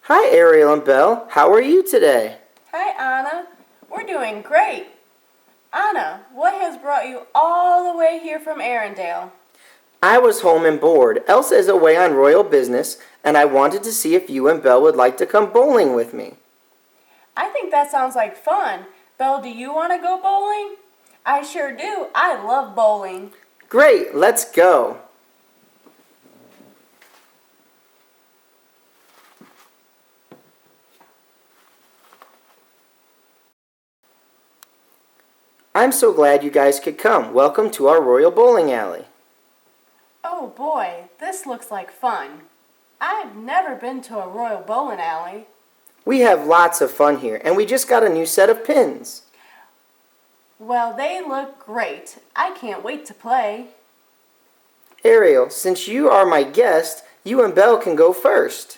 Hi, Ariel and Belle. How are you today? Hi, Anna. We're doing great. Anna, what has brought you all the way here from Arendelle? I was home and bored. Elsa is away on royal business, and I wanted to see if you and Belle would like to come bowling with me. I think that sounds like fun. Belle, do you want to go bowling? I sure do. I love bowling. Great, let's go. I'm so glad you guys could come. Welcome to our royal bowling alley. Oh boy, this looks like fun. I've never been to a royal bowling alley. We have lots of fun here, and we just got a new set of pins. Well, they look great. I can't wait to play. Ariel, since you are my guest, you and Belle can go first.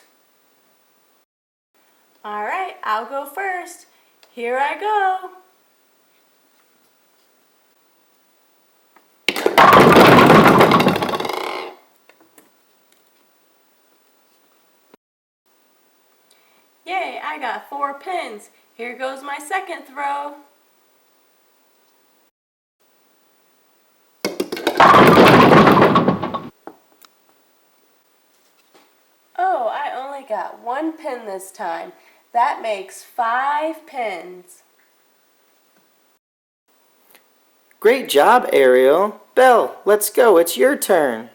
All right, I'll go first. Here I go. Yay, I got 4 pins. Here goes my second throw. Oh, I only got 1 pin this time. That makes 5 pins. Great job, Ariel. Belle, let's go. It's your turn.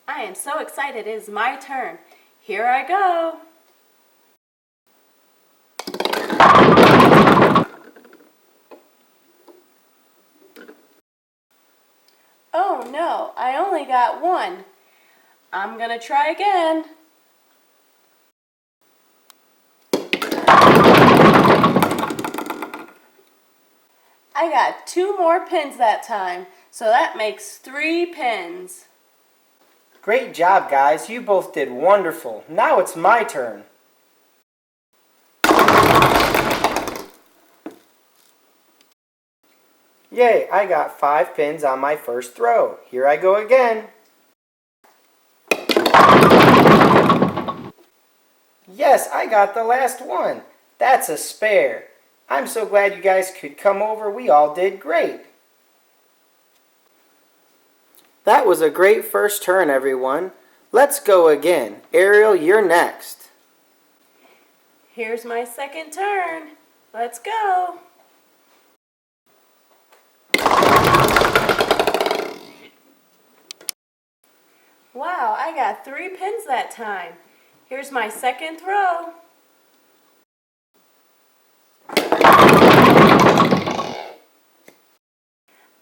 I am so excited. It is my turn. Here I go. Oh no, I only got 1. I'm gonna try again. I got 2 more pins that time, so that makes 3 pins. Great job, guys. You both did wonderful. Now it's my turn. Yay, I got 5 pins on my first throw. Here I go again. Yes, I got the last one. That's a spare. I'm so glad you guys could come over. We all did great. That was a great first turn, everyone. Let's go again. Ariel, you're next. Here's my second turn. Let's go. Wow, I got 3 pins that time. Here's my second throw.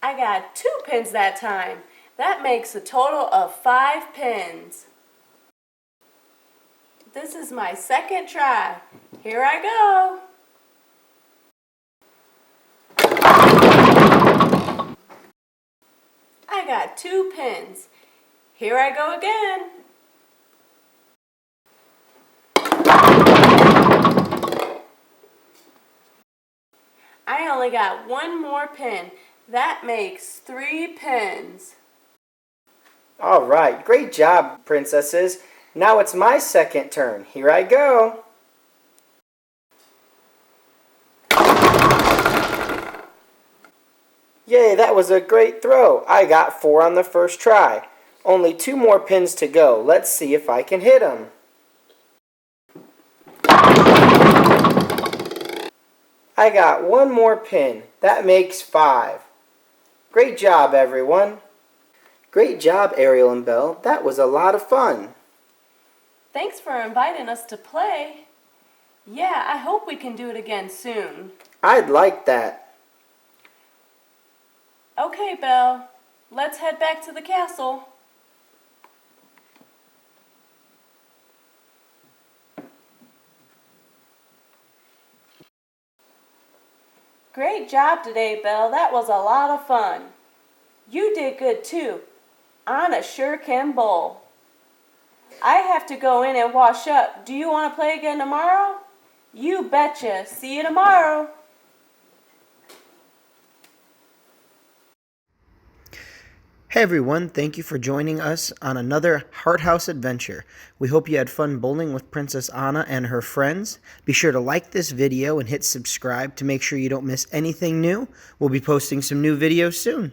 I got 2 pins that time. That makes a total of 5 pins. This is my second try. Here I go. I got 2 pins. Here I go again. I only got 1 more pin. That makes 3 pins. All right, great job, princesses. Now it's my second turn. Here I go. Yay, that was a great throw. I got 4 on the first try. Only 2 more pins to go. Let's see if I can hit them. I got 1 more pin. That makes 5. Great job, everyone. Great job, Ariel and Belle. That was a lot of fun. Thanks for inviting us to play. Yeah, I hope we can do it again soon. I'd like that. Okay, Belle, let's head back to the castle. Great job today, Belle. That was a lot of fun. You did good too. Anna sure can bowl. I have to go in and wash up. Do you want to play again tomorrow? You betcha. See you tomorrow. Hey everyone, thank you for joining us on another Heart House adventure. We hope you had fun bowling with Princess Anna and her friends. Be sure to like this video and hit subscribe to make sure you don't miss anything new. We'll be posting some new videos soon.